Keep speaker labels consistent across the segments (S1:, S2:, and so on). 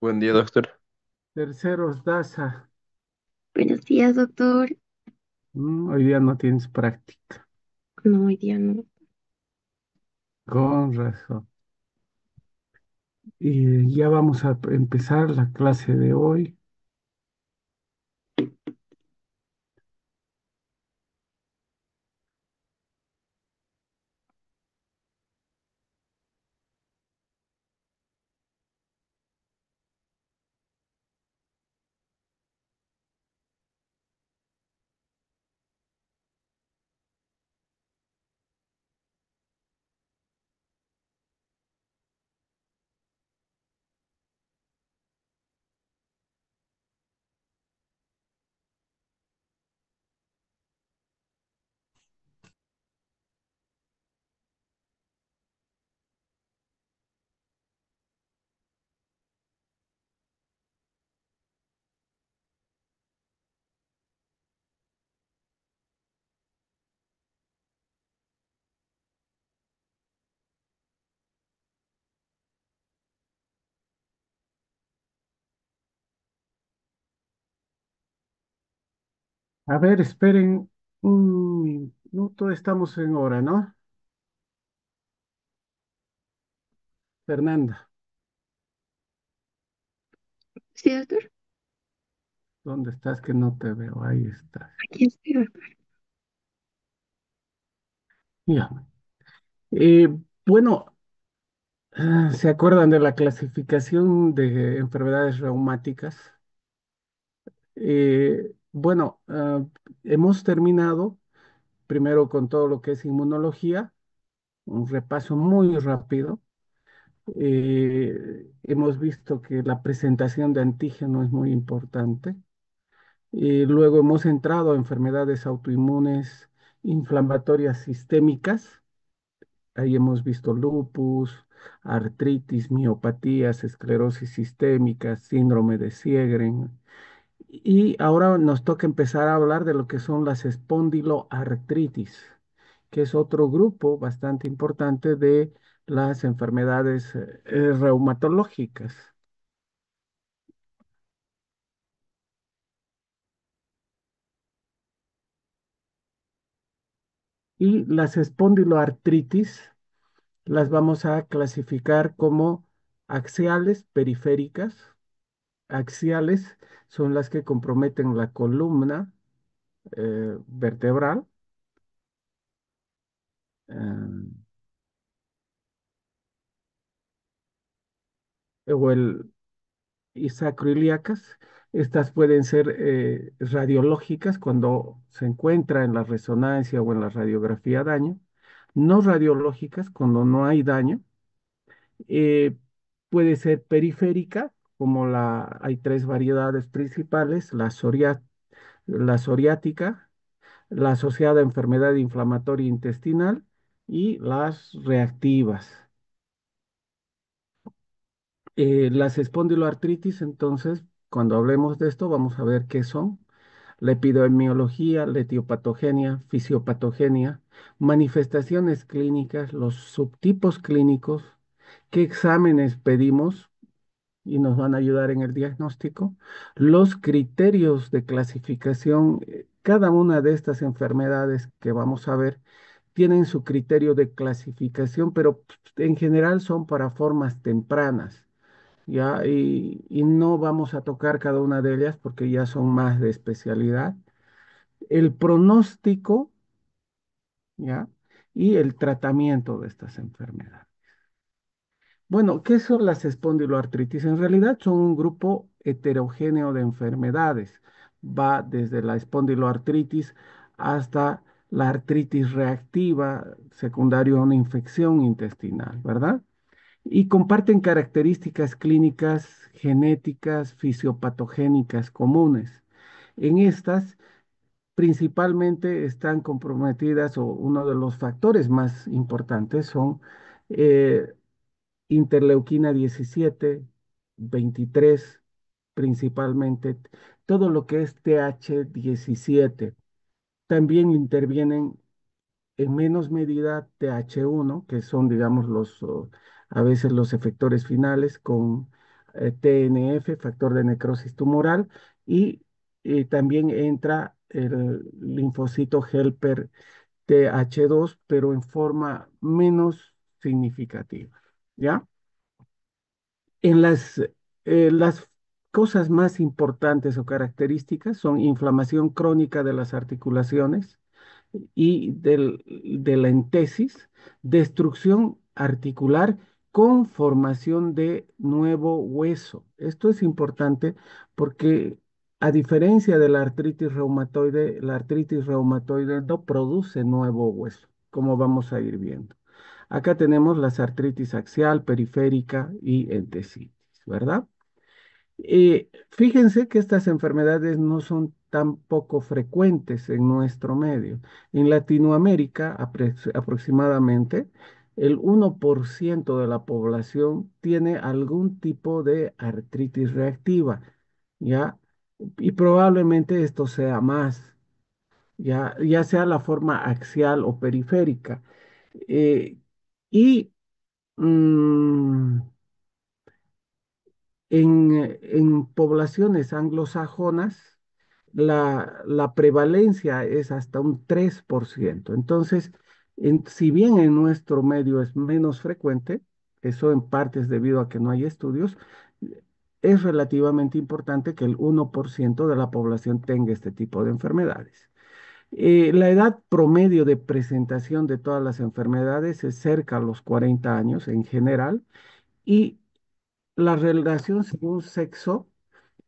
S1: Buen día, doctor.
S2: Terceros, Daza.
S3: Buenos días, doctor.
S2: Hoy día no tienes práctica.
S3: No, hoy día no.
S2: Con razón. Y ya vamos a empezar la clase de hoy. A ver, esperen un minuto. Estamos en hora, ¿no? Fernanda,
S3: Sí, doctor.
S2: ¿dónde estás? Que no te veo. Ahí estás.
S3: Aquí estoy, doctor.
S2: Ya. Eh, bueno, ¿se acuerdan de la clasificación de enfermedades reumáticas? Hemos terminado primero con todo lo que es inmunología, un repaso muy rápido. Hemos visto que la presentación de antígeno es muy importante. Luego hemos entrado a enfermedades autoinmunes inflamatorias sistémicas. Ahí hemos visto lupus, artritis, miopatías, esclerosis sistémica, síndrome de Sjögren. Y ahora nos toca empezar a hablar de lo que son las espondiloartritis, que es otro grupo bastante importante de las enfermedades reumatológicas. Y las espondiloartritis las vamos a clasificar como axiales, periféricas. Axiales son las que comprometen la columna vertebral, eh, o el y sacroiliacas. Estas pueden ser radiológicas cuando se encuentra en la resonancia o en la radiografía daño, no radiológicas cuando no hay daño. Eh, Puede ser periférica, como hay tres variedades principales, la psoriática, la asociada a enfermedad inflamatoria intestinal y las reactivas. Las espondiloartritis, entonces, cuando hablemos de esto, vamos a ver qué son. La epidemiología, la etiopatogenia, fisiopatogenia, manifestaciones clínicas, los subtipos clínicos, qué exámenes pedimos y nos van a ayudar en el diagnóstico, los criterios de clasificación. Cada una de estas enfermedades que vamos a ver tienen su criterio de clasificación, pero en general son para formas tempranas. ¿Ya? Y no vamos a tocar cada una de ellas porque ya son más de especialidad. El pronóstico, ¿ya? Y el tratamiento de estas enfermedades. Bueno, ¿qué son las espondiloartritis? En realidad son un grupo heterogéneo de enfermedades. Va desde la espondiloartritis hasta la artritis reactiva, secundario a una infección intestinal, ¿verdad? Y comparten características clínicas, genéticas, fisiopatogénicas comunes. En estas, principalmente están comprometidas, o uno de los factores más importantes son eh, interleuquina 17, 23, principalmente, todo lo que es TH17. También intervienen en menos medida TH1, que son, digamos, a veces los efectores finales con TNF, factor de necrosis tumoral, y también entra el linfocito helper TH2, pero en forma menos significativa, ¿ya? En las cosas más importantes o características son inflamación crónica de las articulaciones y de la entesis, destrucción articular con formación de nuevo hueso. Esto es importante porque a diferencia de la artritis reumatoide no produce nuevo hueso, como vamos a ir viendo. Acá tenemos las artritis axial, periférica y entesitis, ¿verdad? Fíjense que estas enfermedades no son tan poco frecuentes en nuestro medio. En Latinoamérica, aproximadamente, el 1% de la población tiene algún tipo de artritis reactiva, ¿ya? Y probablemente esto sea más, ya sea la forma axial o periférica. Eh, y mm, en poblaciones anglosajonas, la prevalencia es hasta un 3%. Entonces, si bien en nuestro medio es menos frecuente, eso en parte es debido a que no hay estudios, es relativamente importante que el 1% de la población tenga este tipo de enfermedades. La edad promedio de presentación de todas las enfermedades es cerca a los 40 años en general y la relación según sexo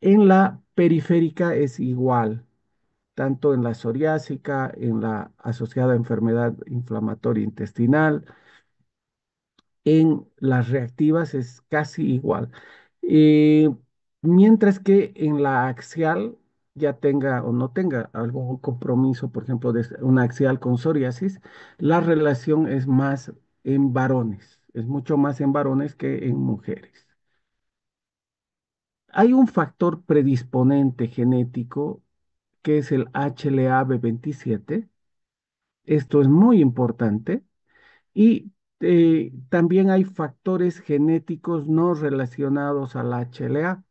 S2: en la periférica es igual, tanto en la psoriásica, en la asociada a enfermedad inflamatoria intestinal, en las reactivas es casi igual. Eh, Mientras que en la axial ya tenga o no tenga algún compromiso, por ejemplo, de una axial con psoriasis, la relación es más en varones, es mucho más en varones que en mujeres. Hay un factor predisponente genético que es el HLA-B27. Esto es muy importante. Y también hay factores genéticos no relacionados al HLA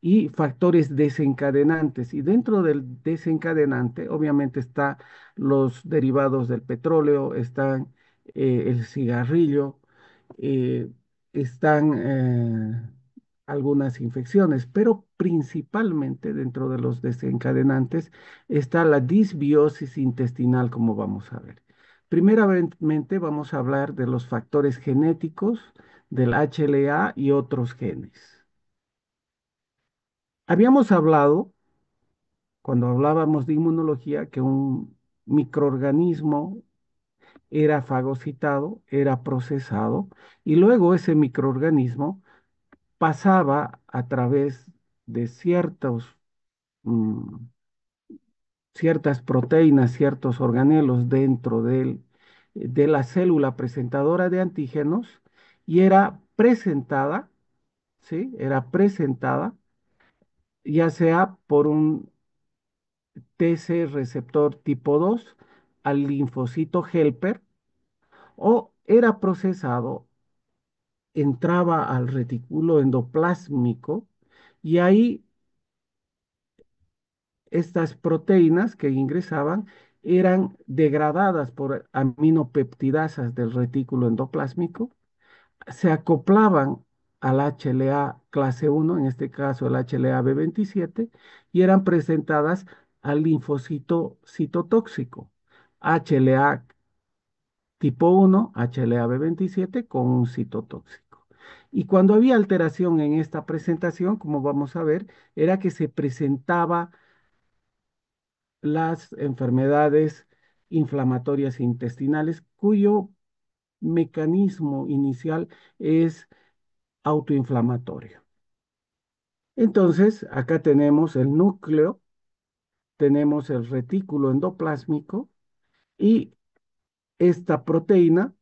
S2: y factores desencadenantes. Y dentro del desencadenante, obviamente, está los derivados del petróleo, están el cigarrillo, eh, están algunas infecciones, pero principalmente dentro de los desencadenantes está la disbiosis intestinal, como vamos a ver. Primeramente vamos a hablar de los factores genéticos del HLA y otros genes. Habíamos hablado, cuando hablábamos de inmunología, que un microorganismo era fagocitado, era procesado, y luego ese microorganismo pasaba a través de mm, ciertas proteínas, ciertos organelos dentro de la célula presentadora de antígenos y era presentada, ¿sí? Era presentada ya sea por un TC receptor tipo 2 al linfocito helper o era procesado, entraba al retículo endoplásmico y ahí estas proteínas que ingresaban eran degradadas por aminopeptidasas del retículo endoplásmico, se acoplaban al HLA clase 1, en este caso el HLA-B27, y eran presentadas al linfocito citotóxico, HLA tipo 1, HLA-B27 con un citotóxico. Y cuando había alteración en esta presentación, como vamos a ver, era que se presentaba las enfermedades inflamatorias intestinales, cuyo mecanismo inicial es autoinflamatorio. Entonces, acá tenemos el núcleo, tenemos el retículo endoplásmico y esta proteína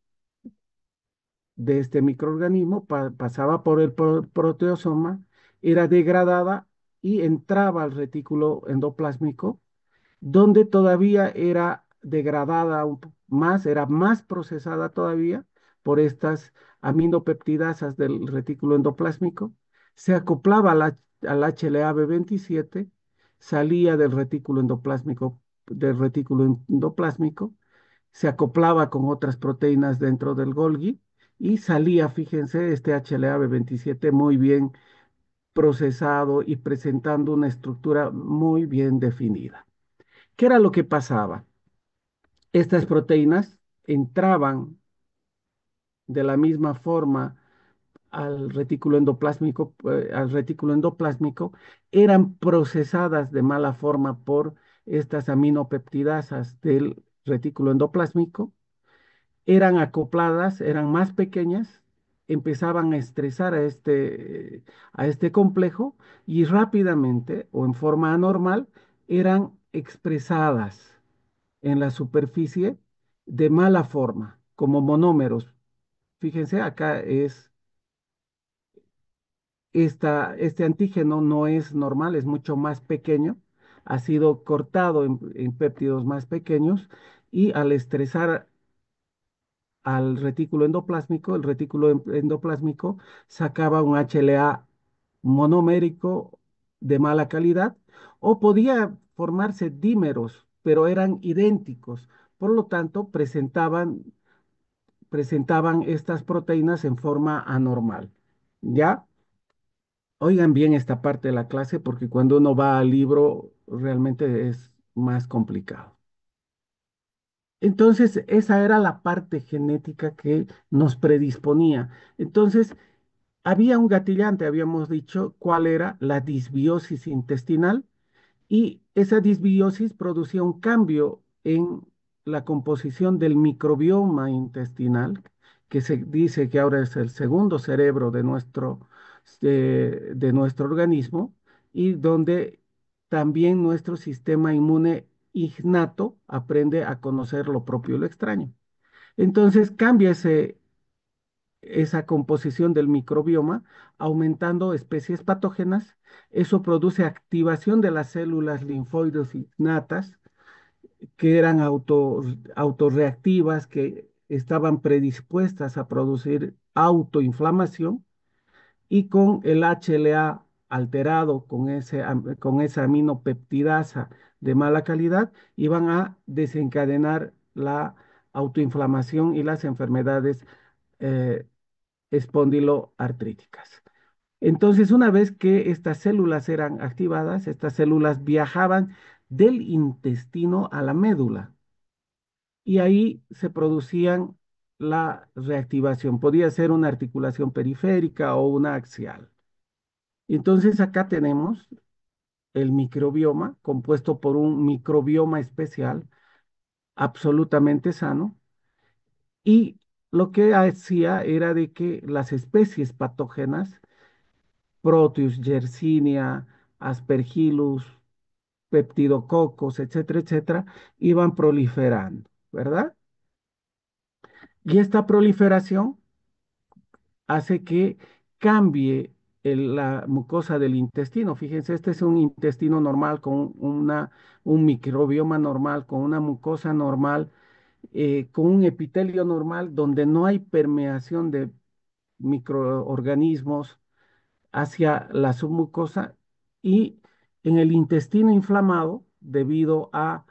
S2: de este microorganismo pasaba por el proteosoma, era degradada y entraba al retículo endoplásmico donde todavía era degradada más, era más procesada todavía por estas aminopeptidasas del retículo endoplásmico, Se acoplaba al HLA-B27, salía del retículo endoplásmico, se acoplaba con otras proteínas dentro del Golgi y salía, fíjense, este HLA-B27 muy bien procesado y presentando una estructura muy bien definida. ¿Qué era lo que pasaba? Estas proteínas entraban de la misma forma al retículo endoplásmico, eran procesadas de mala forma por estas aminopeptidasas del retículo endoplásmico, eran acopladas, eran más pequeñas, empezaban a estresar a este complejo y rápidamente o en forma anormal eran expresadas en la superficie de mala forma, como monómeros. Fíjense, acá este antígeno no es normal, es mucho más pequeño, ha sido cortado en péptidos más pequeños y al estresar al retículo endoplásmico, el retículo endoplásmico sacaba un HLA monomérico de mala calidad o podía formarse dímeros, pero eran idénticos. Por lo tanto, presentaban estas proteínas en forma anormal. ¿Ya? Oigan bien esta parte de la clase porque cuando uno va al libro realmente es más complicado. Entonces, esa era la parte genética que nos predisponía. Entonces, había un gatillante, habíamos dicho, cuál era la disbiosis intestinal y esa disbiosis producía un cambio en la composición del microbioma intestinal, que se dice que ahora es el segundo cerebro de nuestro organismo y donde también nuestro sistema inmune innato aprende a conocer lo propio y lo extraño. Entonces cambia esa composición del microbioma, aumentando especies patógenas. Eso produce activación de las células linfoides innatas, que eran autorreactivas, que estaban predispuestas a producir autoinflamación, y con el HLA alterado, con esa aminopeptidasa de mala calidad, iban a desencadenar la autoinflamación y las enfermedades eh, espondiloartríticas. Entonces, una vez que estas células eran activadas, estas células viajaban del intestino a la médula y ahí se producían la reactivación. Podía ser una articulación periférica o una axial. Entonces, acá tenemos el microbioma compuesto por un microbioma especial absolutamente sano y lo que hacía era de que las especies patógenas Proteus, Yersinia, Aspergillus, Peptidococos, etcétera, etcétera, iban proliferando, ¿verdad? Y esta proliferación hace que cambie la mucosa del intestino. Fíjense, este es un intestino normal con un microbioma normal, con una mucosa normal, con un epitelio normal, donde no hay permeación de microorganismos hacia la submucosa y en el intestino inflamado debido a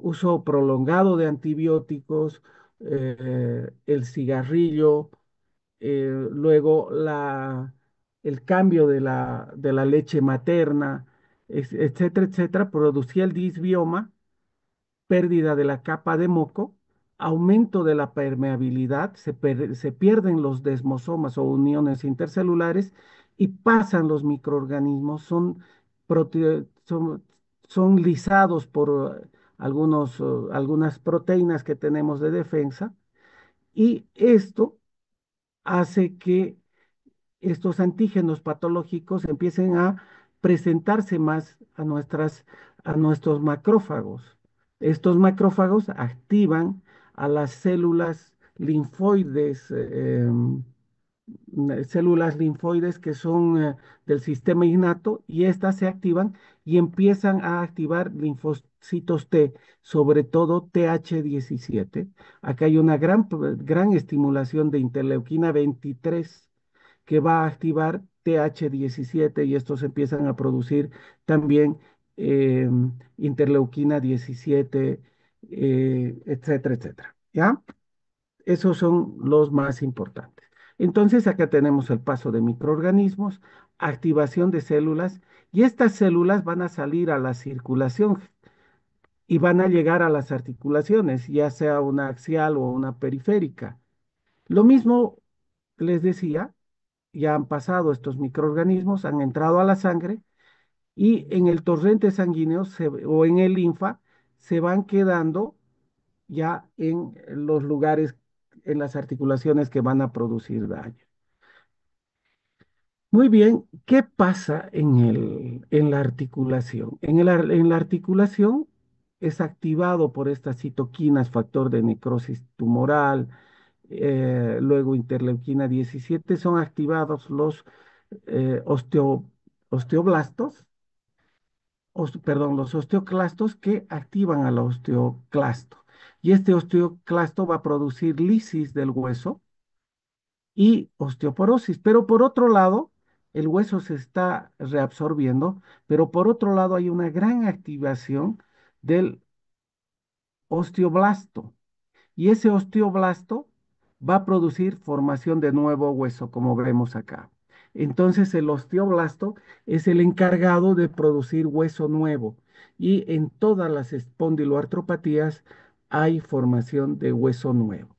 S2: uso prolongado de antibióticos, el cigarrillo, luego el cambio de la leche materna, etcétera, etcétera, producía el disbioma, pérdida de la capa de moco, aumento de la permeabilidad, se pierden los desmosomas o uniones intercelulares y pasan los microorganismos, son lisados por algunas proteínas que tenemos de defensa y esto hace que estos antígenos patológicos empiecen a presentarse más a nuestros macrófagos. Estos macrófagos activan a las células linfoides que son del sistema innato y estas se activan y empiezan a activar linfocitos T, sobre todo TH17. Acá hay una gran estimulación de interleuquina 23 que va a activar TH17 y estos empiezan a producir también eh, interleuquina 17, etcétera, etcétera. ¿Ya? Esos son los más importantes. Entonces, acá tenemos el paso de microorganismos, activación de células, y estas células van a salir a la circulación y van a llegar a las articulaciones, ya sea una axial o una periférica. Lo mismo les decía, ya han pasado estos microorganismos, han entrado a la sangre y en el torrente sanguíneo o en el linfa se van quedando ya en los lugares, en las articulaciones que van a producir daño. Muy bien, ¿qué pasa en la articulación? En la articulación es activado por estas citoquinas, factor de necrosis tumoral, luego interleuquina 17, son activados los eh, osteo- osteoblastos, perdón, los osteoclastos que activan al osteoclasto. Y este osteoclasto va a producir lisis del hueso y osteoporosis. Pero por otro lado, el hueso se está reabsorbiendo, pero por otro lado hay una gran activación del osteoblasto. Y ese osteoblasto va a producir formación de nuevo hueso, como vemos acá. Entonces el osteoblasto es el encargado de producir hueso nuevo. Y en todas las espondiloartropatías hay formación de hueso nuevo.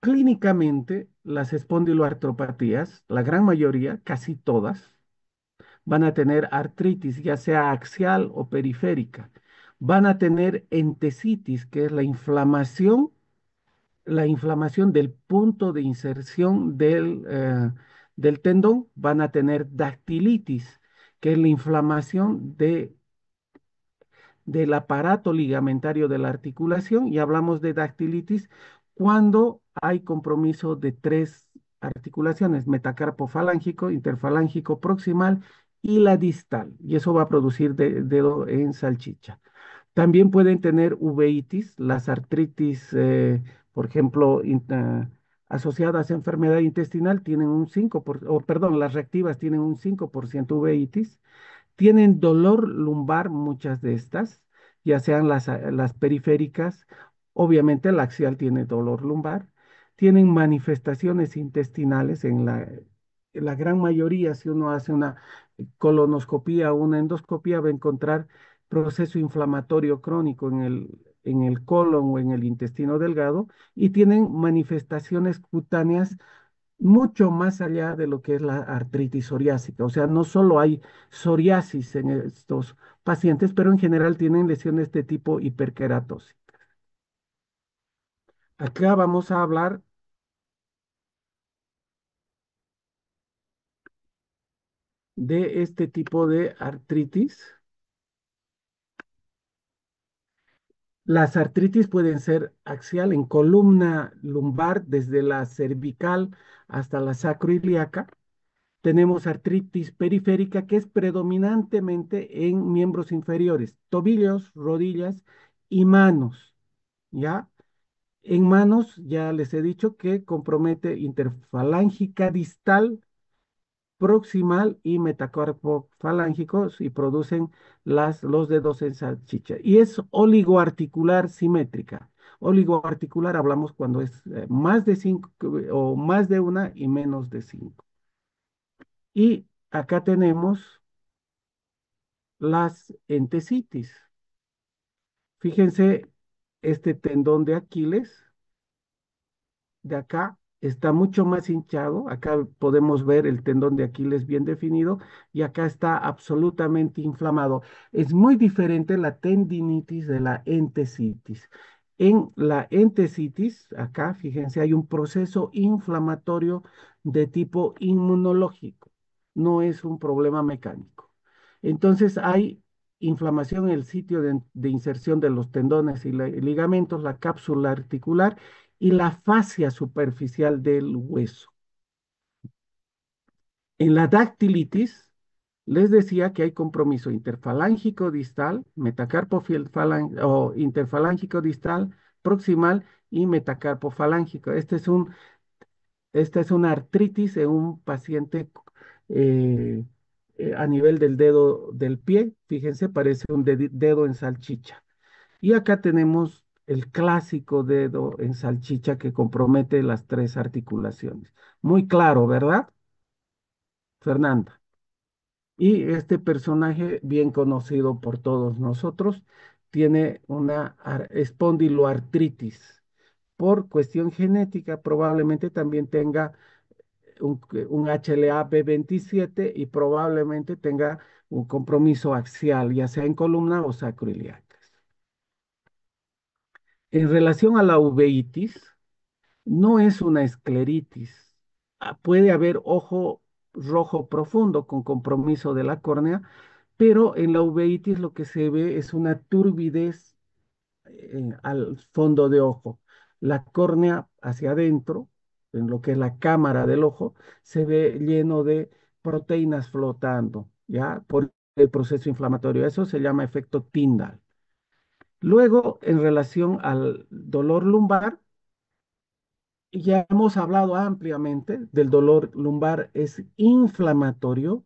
S2: Clínicamente, las espondiloartropatías, la gran mayoría, casi todas, van a tener artritis, ya sea axial o periférica. Van a tener entesitis, que es la inflamación del punto de inserción del tendón. Van a tener dactilitis, que es la inflamación del aparato ligamentario de la articulación, y hablamos de dactilitis cuando hay compromiso de tres articulaciones: metacarpo falángico, interfalángico proximal y la distal, y eso va a producir dedo en salchicha. También pueden tener uveitis, las artritis, por ejemplo, asociadas a enfermedad intestinal tienen un 5%, o perdón, las reactivas tienen un 5% uveitis. Tienen dolor lumbar muchas de estas, ya sean las periféricas, obviamente la axial tiene dolor lumbar. Tienen manifestaciones intestinales en la gran mayoría. Si uno hace una colonoscopía o una endoscopía, va a encontrar proceso inflamatorio crónico en el colon o en el intestino delgado, y tienen manifestaciones cutáneas mucho más allá de lo que es la artritis psoriásica. O sea, no solo hay psoriasis en estos pacientes, pero en general tienen lesiones de tipo hiperkeratosis. Acá vamos a hablar de este tipo de artritis. Las artritis pueden ser axial en columna lumbar, desde la cervical hasta la sacroiliaca. Tenemos artritis periférica, que es predominantemente en miembros inferiores, tobillos, rodillas y manos, ¿ya? En manos, ya les he dicho que compromete interfalángica distal, proximal y metacarpo falángicos, y producen los dedos en salchicha. Y es oligoarticular simétrica. Oligoarticular hablamos cuando es más de cinco, o más de una y menos de cinco. Y acá tenemos las entesitis. Fíjense, este tendón de Aquiles de acá está mucho más hinchado. Acá podemos ver el tendón de Aquiles bien definido, y acá está absolutamente inflamado. Es muy diferente la tendinitis de la entesitis. En la entesitis, acá, fíjense, hay un proceso inflamatorio de tipo inmunológico, no es un problema mecánico. Entonces hay inflamación en el sitio de inserción de los tendones y ligamentos, la cápsula articular y la fascia superficial del hueso. En la dactilitis, les decía que hay compromiso interfalángico distal, metacarpo o interfalángico distal, proximal y metacarpo falángico. Este es un Esta es una artritis en un paciente eh, a nivel del dedo del pie. Fíjense, parece un dedo en salchicha. Y acá tenemos el clásico dedo en salchicha que compromete las tres articulaciones. Muy claro, ¿verdad, Fernanda? Y este personaje, bien conocido por todos nosotros, tiene una espondiloartritis. Por cuestión genética, probablemente también tenga un HLA-B27 y probablemente tenga un compromiso axial, ya sea en columna o sacroiliacas. En relación a la uveitis, no es una escleritis. Puede haber ojo rojo profundo con compromiso de la córnea, pero en la uveitis lo que se ve es una turbidez al fondo de ojo. La córnea hacia adentro, en lo que es la cámara del ojo, se ve lleno de proteínas flotando, ¿ya? Por el proceso inflamatorio. Eso se llama efecto Tyndall. Luego, en relación al dolor lumbar, ya hemos hablado ampliamente del dolor lumbar, es inflamatorio.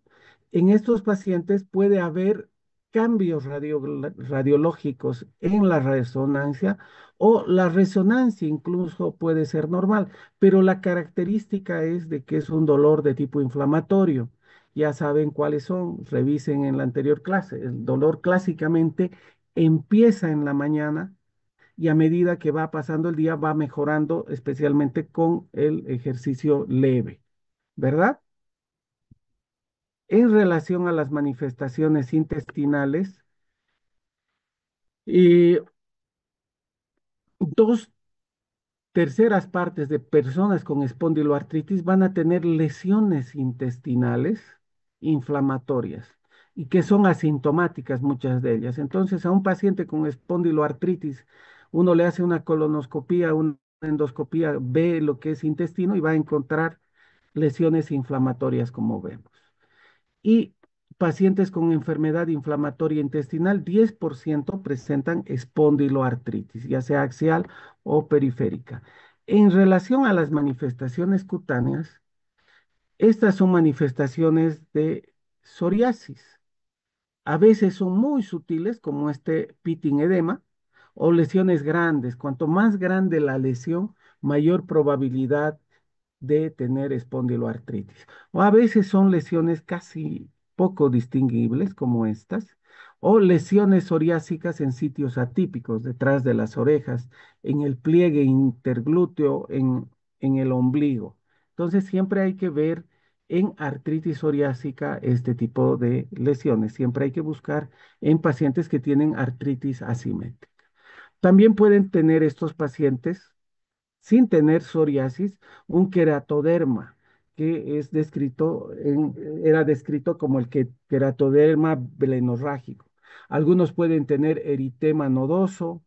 S2: En estos pacientes puede haber cambios radiológicos en la resonancia o la resonancia incluso puede ser normal, pero la característica es de que es un dolor de tipo inflamatorio. Ya saben cuáles son, revisen en la anterior clase. El dolor clásicamente empieza en la mañana y a medida que va pasando el día va mejorando, especialmente con el ejercicio leve, ¿verdad? En relación a las manifestaciones intestinales, y dos terceras partes de personas con espondiloartritis van a tener lesiones intestinales inflamatorias y que son asintomáticas muchas de ellas. Entonces, a un paciente con espondiloartritis, uno le hace una colonoscopía, una endoscopía, ve lo que es intestino y va a encontrar lesiones inflamatorias como vemos. Y pacientes con enfermedad inflamatoria intestinal, 10% presentan espondiloartritis, ya sea axial o periférica. En relación a las manifestaciones cutáneas, estas son manifestaciones de psoriasis. A veces son muy sutiles, como este pitting edema, o lesiones grandes. Cuanto más grande la lesión, mayor probabilidad de tener espondiloartritis. O a veces son lesiones casi poco distinguibles, como estas, o lesiones psoriásicas en sitios atípicos, detrás de las orejas, en el pliegue interglúteo, en el ombligo. Entonces, siempre hay que ver en artritis psoriásica este tipo de lesiones. Siempre hay que buscar en pacientes que tienen artritis asimétrica. También pueden tener estos pacientes, sin tener psoriasis, un queratoderma, que es era descrito como el queratoderma belenorrágico. Algunos pueden tener eritema nodoso,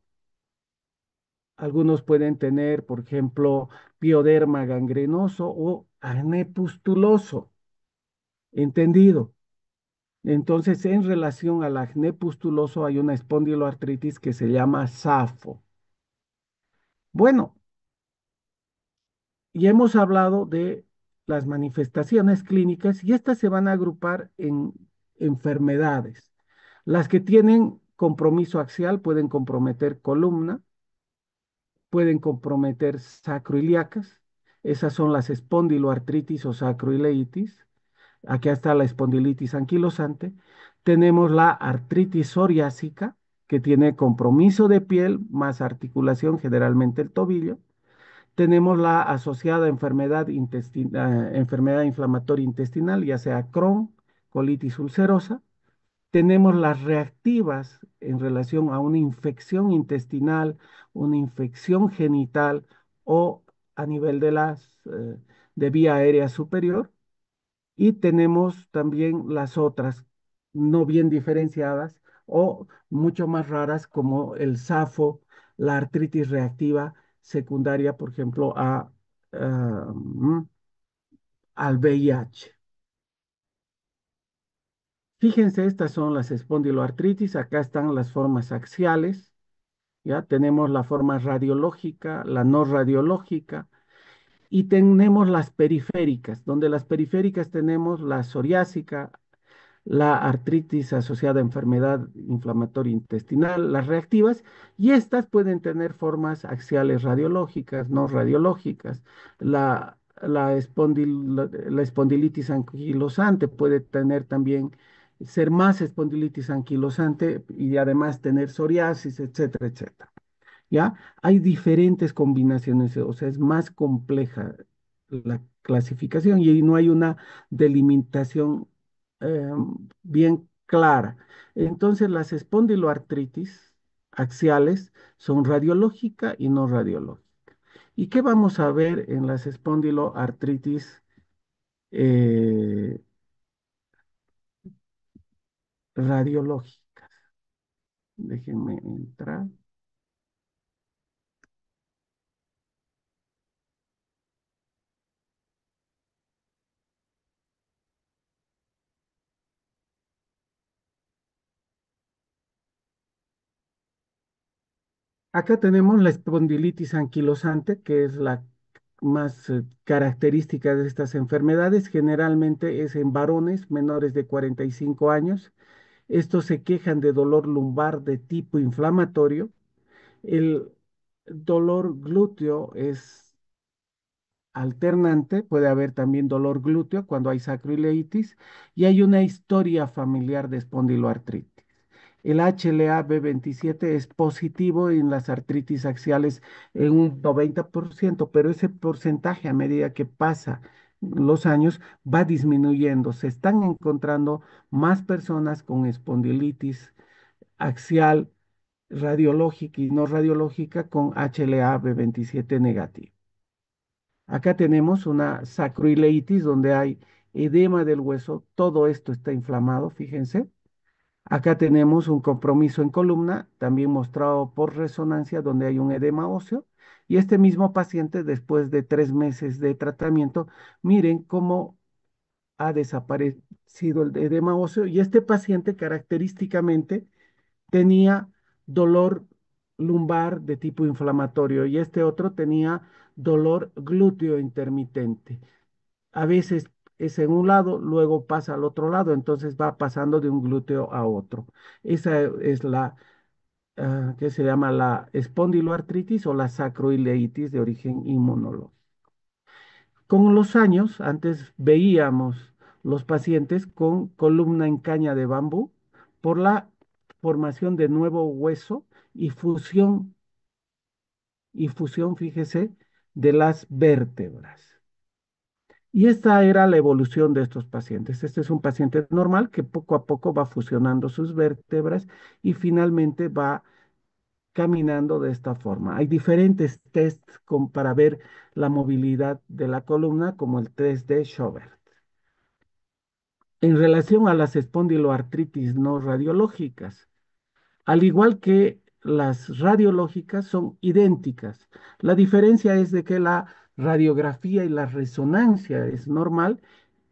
S2: algunos pueden tener, por ejemplo, pioderma gangrenoso o acné pustuloso. ¿Entendido? Entonces, en relación al acné pustuloso, hay una espondiloartritis que se llama SAFO. Bueno, y hemos hablado de las manifestaciones clínicas y estas se van a agrupar en enfermedades. Las que tienen compromiso axial pueden comprometer columna, pueden comprometer sacroiliacas. Esas son las espondiloartritis o sacroileitis. Aquí está la espondilitis anquilosante. Tenemos la artritis psoriásica, que tiene compromiso de piel más articulación, generalmente el tobillo. Tenemos la asociada enfermedad inflamatoria intestinal, ya sea Crohn, colitis ulcerosa. Tenemos las reactivas en relación a una infección intestinal, una infección genital o a nivel de vía aérea superior. Y tenemos también las otras no bien diferenciadas o mucho más raras como el SAFO, la artritis reactiva secundaria, por ejemplo, ah, mm, al VIH. Fíjense, estas son las espondiloartritis, acá están las formas axiales, ya tenemos la forma radiológica, la no radiológica, Y tenemos las periféricas, donde las periféricas tenemos la psoriásica, la artritis asociada a enfermedad inflamatoria intestinal, las reactivas, y estas pueden tener formas axiales radiológicas, no radiológicas. La espondilitis anquilosante puede tener también, ser más espondilitis anquilosante y además tener psoriasis, etcétera, etcétera. ¿Ya? Hay diferentes combinaciones, o sea, es más compleja la clasificación y no hay una delimitación eh, bien clara. Entonces, las espondiloartritis axiales son radiológica y no radiológica. ¿Y qué vamos a ver en las espondiloartritis eh, radiológicas? Déjenme entrar. Acá tenemos la espondilitis anquilosante, que es la más característica de estas enfermedades. Generalmente es en varones menores de 45 años. Estos se quejan de dolor lumbar de tipo inflamatorio. El dolor glúteo es alternante, puede haber también dolor glúteo cuando hay sacroileitis y hay una historia familiar de espondiloartritis. El HLA-B27 es positivo en las artritis axiales en un 90%, pero ese porcentaje a medida que pasa los años va disminuyendo. Se están encontrando más personas con espondilitis axial radiológica y no radiológica con HLA-B27 negativo. Acá tenemos una sacroileitis donde hay edema del hueso, todo esto está inflamado, fíjense. Acá tenemos un compromiso en columna, también mostrado por resonancia, donde hay un edema óseo. Y este mismo paciente, después de 3 meses de tratamiento, miren cómo ha desaparecido el edema óseo. Y este paciente característicamente tenía dolor lumbar de tipo inflamatorio y este otro tenía dolor glúteo intermitente. A veces es en un lado, luego pasa al otro lado, entonces va pasando de un glúteo a otro. Esa es la que se llama la espondiloartritis o la sacroileitis de origen inmunológico. Con los años, antes veíamos los pacientes con columna en caña de bambú por la formación de nuevo hueso y fusión, fíjese, de las vértebras. Y esta era la evolución de estos pacientes. Este es un paciente normal que poco a poco va fusionando sus vértebras y finalmente va caminando de esta forma. Hay diferentes tests para ver la movilidad de la columna, como el test de Schobert. En relación a las espondiloartritis no radiológicas, al igual que las radiológicas, son idénticas. La diferencia es de que la radiografía y la resonancia es normal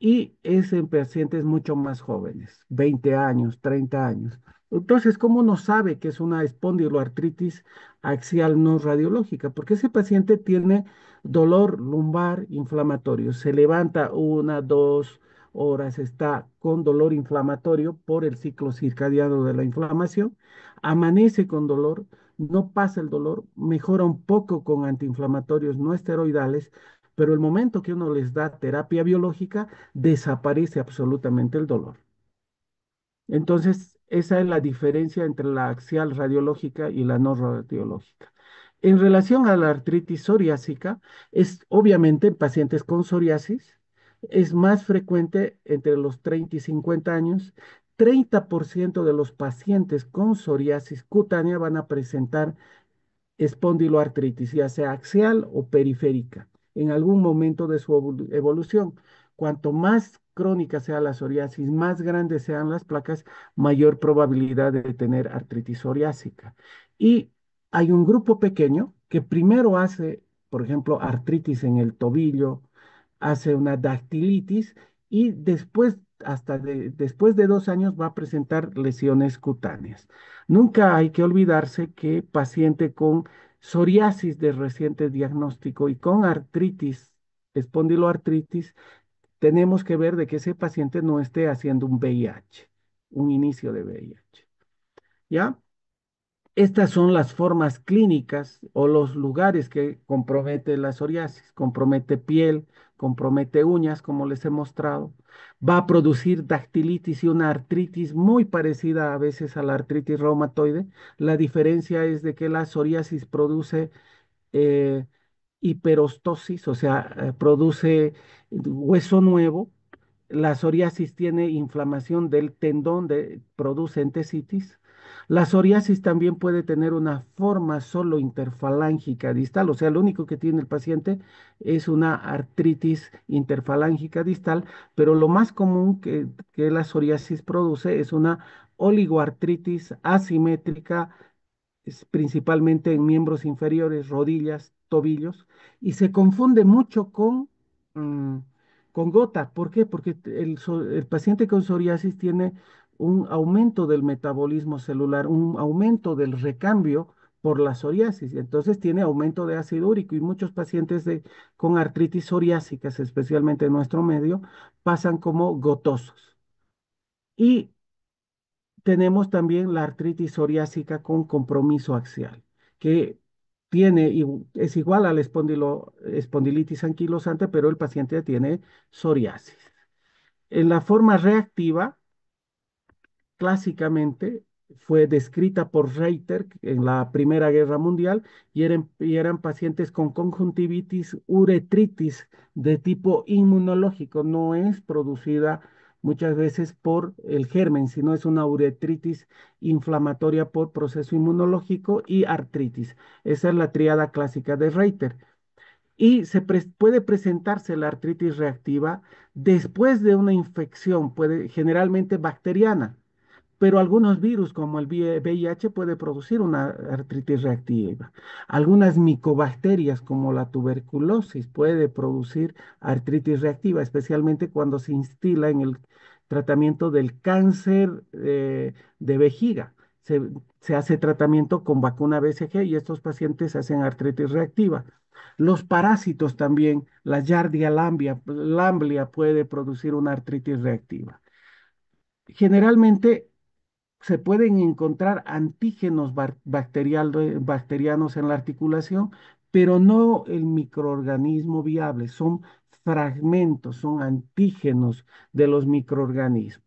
S2: y es en pacientes mucho más jóvenes, 20 años, 30 años. Entonces, ¿cómo no sabe que es una espondiloartritis axial no radiológica? Porque ese paciente tiene dolor lumbar inflamatorio. Se levanta 1, 2 horas, está con dolor inflamatorio por el ciclo circadiano de la inflamación, amanece con dolor, no pasa el dolor, mejora un poco con antiinflamatorios no esteroidales, pero el momento que uno les da terapia biológica, desaparece absolutamente el dolor. Entonces, esa es la diferencia entre la axial radiológica y la no radiológica. En relación a la artritis psoriásica, es obviamente en pacientes con psoriasis, es más frecuente entre los 30 y 50 años. 30% de los pacientes con psoriasis cutánea van a presentar espondiloartritis, ya sea axial o periférica, en algún momento de su evolución. Cuanto más crónica sea la psoriasis, más grandes sean las placas, mayor probabilidad de tener artritis psoriásica. Y hay un grupo pequeño que primero hace, por ejemplo, artritis en el tobillo, hace una dactilitis y después, después de 2 años, va a presentar lesiones cutáneas. Nunca hay que olvidarse que paciente con psoriasis de reciente diagnóstico y con artritis espondiloartritis, tenemos que ver de que ese paciente no esté haciendo un VIH, un inicio de VIH. ¿Ya? Estas son las formas clínicas o los lugares que compromete la psoriasis. Compromete piel, compromete uñas, como les he mostrado. Va a producir dactilitis y una artritis muy parecida a veces a la artritis reumatoide. La diferencia es de que la psoriasis produce eh, hiperostosis, o sea, produce hueso nuevo. La psoriasis tiene inflamación del tendón, produce entesitis. La psoriasis también puede tener una forma solo interfalángica distal, o sea, lo único que tiene el paciente es una artritis interfalángica distal, pero lo más común que la psoriasis produce es una oligoartritis asimétrica, es principalmente en miembros inferiores, rodillas, tobillos, y se confunde mucho mm, con gota. ¿Por qué? Porque el paciente con psoriasis tiene un aumento del metabolismo celular, un aumento del recambio por la psoriasis, y entonces tiene aumento de ácido úrico y muchos pacientes con artritis psoriásicas, especialmente en nuestro medio, pasan como gotosos. Y tenemos también la artritis psoriásica con compromiso axial, que es igual a la espondilitis anquilosante, pero el paciente tiene psoriasis. En la forma reactiva, clásicamente fue descrita por Reiter en la Primera Guerra Mundial y eran pacientes con conjuntivitis, uretritis de tipo inmunológico. No es producida muchas veces por el germen, sino es una uretritis inflamatoria por proceso inmunológico y artritis. Esa es la triada clásica de Reiter. Y puede presentarse la artritis reactiva después de una infección, generalmente bacteriana, pero algunos virus como el VIH puede producir una artritis reactiva. Algunas micobacterias como la tuberculosis puede producir artritis reactiva, especialmente cuando se instila en el tratamiento del cáncer de vejiga. Se, se hace tratamiento con vacuna BCG y estos pacientes hacen artritis reactiva. Los parásitos también, la Yardia lamblia puede producir una artritis reactiva. Generalmente se pueden encontrar antígenos bacterianos en la articulación, pero no el microorganismo viable, son fragmentos, son antígenos de los microorganismos.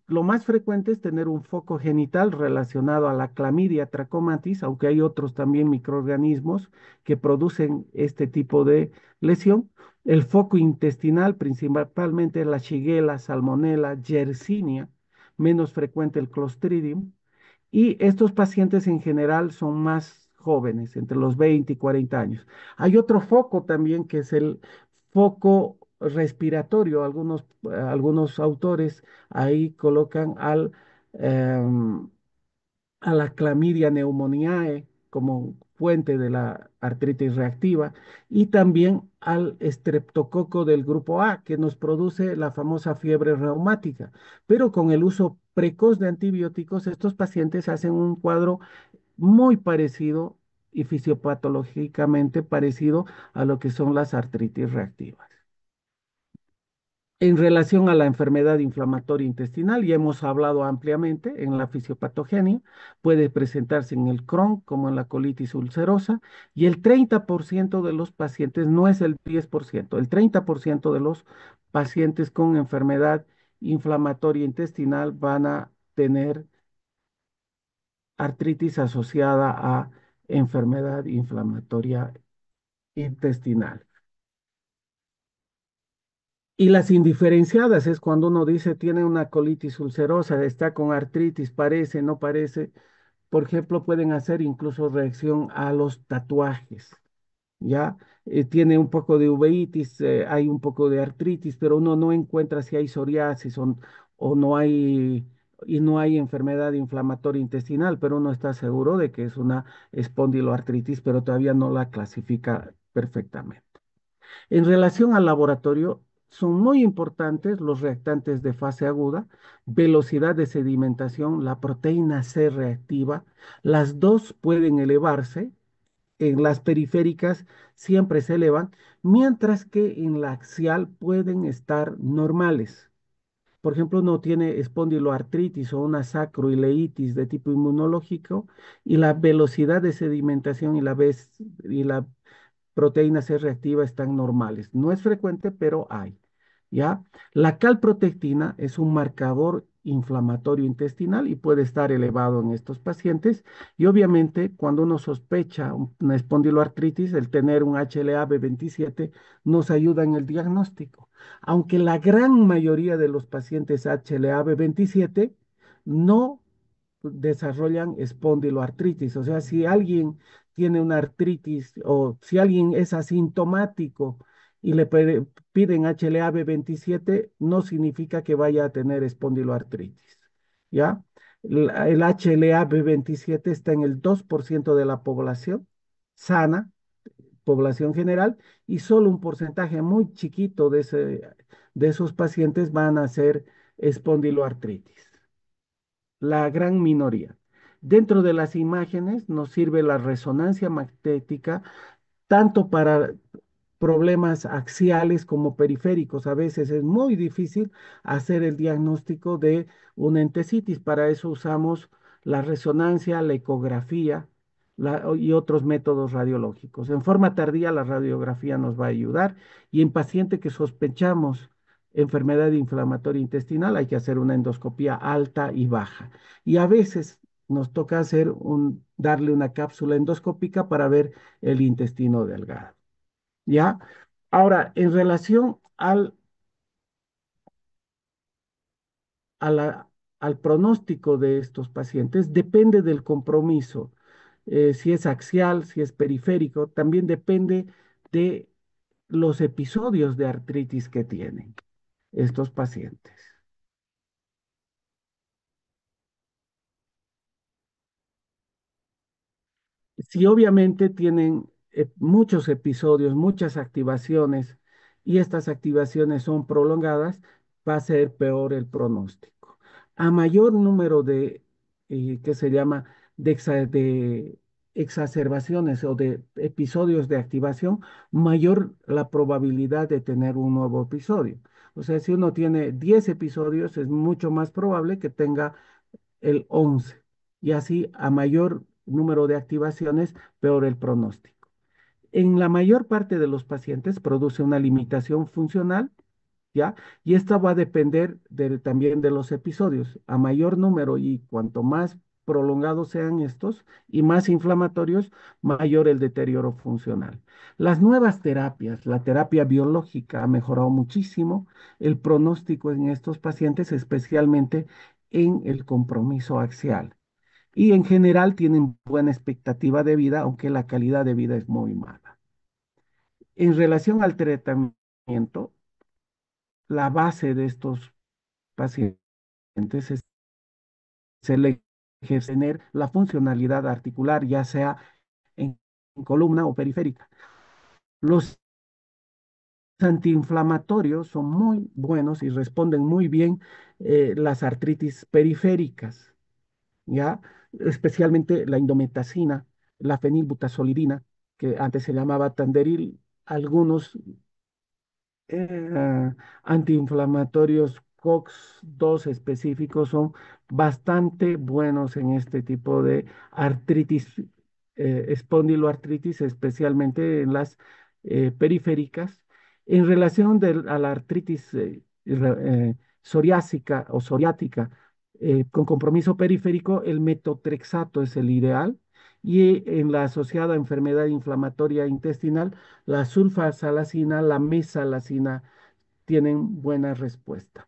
S2: Lo más frecuente es tener un foco genital relacionado a la clamidia trachomatis, aunque hay otros también microorganismos que producen este tipo de lesión. El foco intestinal, principalmente la Shigella, Salmonella, Yersinia, menos frecuente el Clostridium. Y estos pacientes en general son más jóvenes, entre los 20 y 40 años. Hay otro foco también que es el foco respiratorio. Algunos autores ahí colocan a la clamidia pneumoniae como fuente de la artritis reactiva y también al estreptococo del grupo A que nos produce la famosa fiebre reumática. Pero con el uso precoz de antibióticos, estos pacientes hacen un cuadro muy parecido y fisiopatológicamente parecido a lo que son las artritis reactivas. En relación a la enfermedad inflamatoria intestinal, ya hemos hablado ampliamente en la fisiopatogenia, puede presentarse en el Crohn como en la colitis ulcerosa y el 30% de los pacientes, no es el 10%, el 30% de los pacientes con enfermedad inflamatoria intestinal van a tener artritis asociada a enfermedad inflamatoria intestinal. Y las indiferenciadas es cuando uno dice tiene una colitis ulcerosa, está con artritis, parece, no parece. Por ejemplo, pueden hacer incluso reacción a los tatuajes, ¿ya? Tiene un poco de uveitis, hay un poco de artritis, pero uno no encuentra si hay psoriasis o no hay enfermedad inflamatoria intestinal, pero uno está seguro de que es una espondiloartritis, pero todavía no la clasifica perfectamente. En relación al laboratorio, son muy importantes los reactantes de fase aguda, velocidad de sedimentación, la proteína C reactiva. Las dos pueden elevarse en las periféricas siempre se elevan, mientras que en la axial pueden estar normales. Por ejemplo, uno tiene espondiloartritis o una sacroileitis de tipo inmunológico y la velocidad de sedimentación y la proteína C reactiva están normales. No es frecuente, pero hay. ¿Ya? La calprotectina es un marcador inflamatorio intestinal y puede estar elevado en estos pacientes. Y obviamente, cuando uno sospecha una espondiloartritis, el tener un HLA-B27 nos ayuda en el diagnóstico. Aunque la gran mayoría de los pacientes HLA-B27 no desarrollan espondiloartritis. O sea, si alguien tiene una artritis o si alguien es asintomático y piden HLA-B27, no significa que vaya a tener espondiloartritis. ¿Ya? El HLA-B27 está en el 2% de la población sana, población general, y solo un porcentaje muy chiquito de esos pacientes van a ser espondiloartritis, la gran minoría. Dentro de las imágenes nos sirve la resonancia magnética tanto para problemas axiales como periféricos. A veces es muy difícil hacer el diagnóstico de una entesitis. Para eso usamos la resonancia, la ecografía y otros métodos radiológicos. En forma tardía, la radiografía nos va a ayudar y en paciente que sospechamos enfermedad inflamatoria intestinal hay que hacer una endoscopía alta y baja. Y a veces nos toca darle una cápsula endoscópica para ver el intestino delgado. ¿Ya? Ahora, en relación a al pronóstico de estos pacientes, depende del compromiso, si es axial, si es periférico, también depende de los episodios de artritis que tienen estos pacientes. Si obviamente tienen muchos episodios, muchas activaciones, y estas activaciones son prolongadas, va a ser peor el pronóstico. A mayor número ¿qué se llama?, de exacerbaciones o de episodios de activación, mayor la probabilidad de tener un nuevo episodio. O sea, si uno tiene 10 episodios, es mucho más probable que tenga el 11. Y así, a mayor número de activaciones, peor el pronóstico. En la mayor parte de los pacientes produce una limitación funcional, ¿ya? Y esta va a depender también de los episodios. A mayor número y cuanto más prolongados sean estos y más inflamatorios, mayor el deterioro funcional. Las nuevas terapias, la terapia biológica ha mejorado muchísimo el pronóstico en estos pacientes, especialmente en el compromiso axial. Y en general tienen buena expectativa de vida, aunque la calidad de vida es muy mala. En relación al tratamiento, la base de estos pacientes es tener la funcionalidad articular, ya sea en columna o periférica. Los antiinflamatorios son muy buenos y responden muy bien las artritis periféricas, ¿ya? Especialmente la indometacina, la fenilbutazolidina, que antes se llamaba Tanderil. Algunos antiinflamatorios COX-2 específicos son bastante buenos en este tipo de artritis, espondiloartritis, especialmente en las periféricas. En relación a la artritis psoriásica o psoriática con compromiso periférico, el metotrexato es el ideal. Y en la asociada enfermedad inflamatoria intestinal, la sulfasalacina, la mesalacina tienen buena respuesta.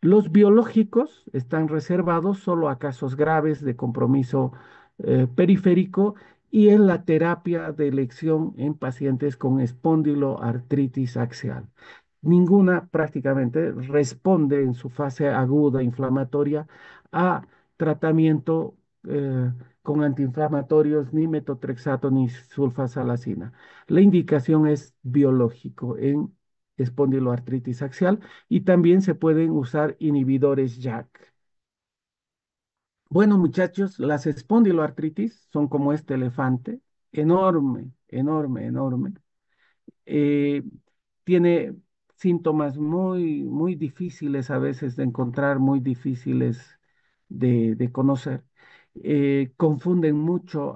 S2: Los biológicos están reservados solo a casos graves de compromiso periférico y en la terapia de elección en pacientes con espondiloartritis axial. Ninguna prácticamente responde en su fase aguda inflamatoria a tratamiento con antiinflamatorios, ni metotrexato, ni sulfasalacina. La indicación es biológico en espondiloartritis axial y también se pueden usar inhibidores JAK. Bueno, muchachos, las espondiloartritis son como este elefante. enorme, enorme, enorme. eh, Tiene síntomas muy, muy difíciles a veces de encontrar, muy difíciles de conocer. Confunden mucho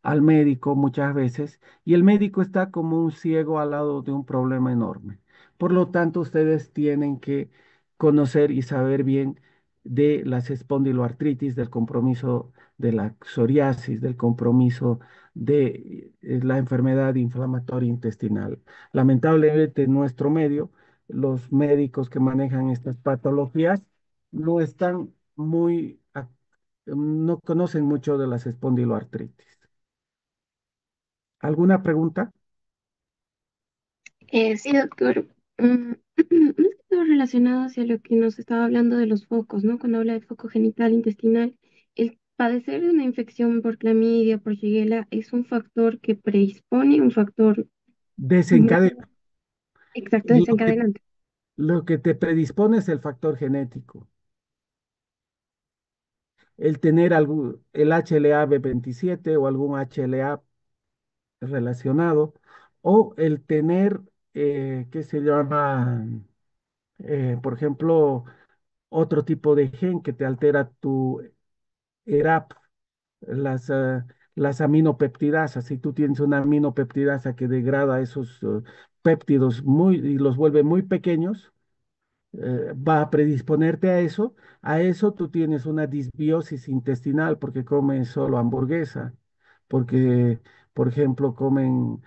S2: al médico muchas veces y el médico está como un ciego al lado de un problema enorme. Por lo tanto, ustedes tienen que conocer y saber bien de las espondiloartritis, del compromiso de la psoriasis, del compromiso de la enfermedad inflamatoria intestinal. Lamentablemente, en nuestro medio, los médicos que manejan estas patologías no están no conocen mucho de las espondiloartritis. ¿Alguna pregunta?
S3: Sí, doctor. Más que todo relacionado hacia lo que nos estaba hablando de los focos, ¿no? Cuando habla de foco genital intestinal, el padecer de una infección por clamidia, por Shigella, es un factor que predispone, un factor muy
S2: Desencadena.
S3: exacto,
S2: Lo que,
S3: desencadenante.
S2: lo que te predispone es el factor genético. El tener el HLA-B27 o algún HLA relacionado, o el tener, ¿qué se llama? Por ejemplo, otro tipo de gen que te altera tu ERAP, las aminopeptidasas. Si tú tienes una aminopeptidasa que degrada esos péptidos y los vuelve muy pequeños, va a predisponerte a eso. A eso tú tienes una disbiosis intestinal porque comes solo hamburguesa, porque, por ejemplo, comen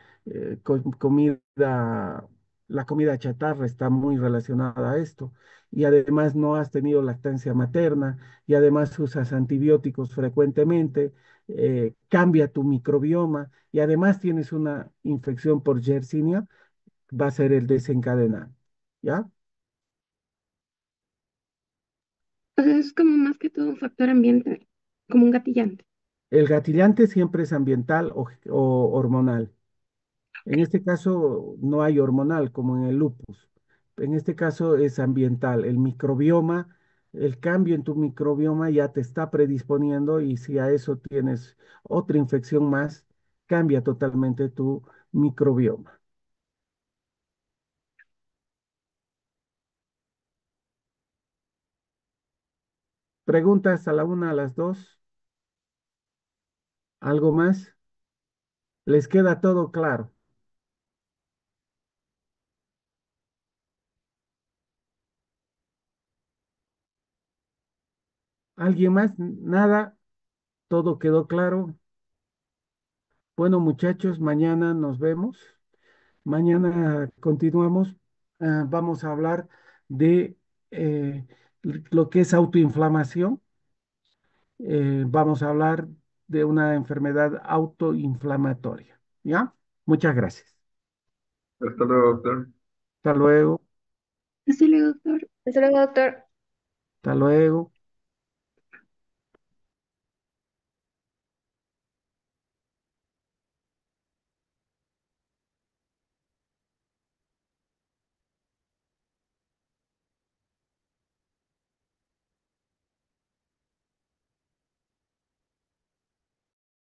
S2: comida, la comida chatarra está muy relacionada a esto. Y además no has tenido lactancia materna y además usas antibióticos frecuentemente, cambia tu microbioma y además tienes una infección por Yersinia, va a ser el desencadenante. ¿Ya?
S3: O sea, es como más que todo un factor ambiental, como un gatillante.
S2: El gatillante siempre es ambiental o hormonal. En este caso no hay hormonal como en el lupus. En este caso es ambiental. El microbioma, el cambio en tu microbioma ya te está predisponiendo y si a eso tienes otra infección más, cambia totalmente tu microbioma. Preguntas a la una, a las dos, ¿algo más? ¿Les queda todo claro? ¿Alguien más? Nada, todo quedó claro. Bueno, muchachos, mañana nos vemos. Mañana continuamos. Vamos a hablar de lo que es autoinflamación. Vamos a hablar de una enfermedad autoinflamatoria. ¿Ya? Muchas gracias.
S1: Hasta luego, doctor.
S2: Hasta luego.
S3: Hasta luego, doctor.
S1: Hasta luego, doctor.
S2: Hasta luego.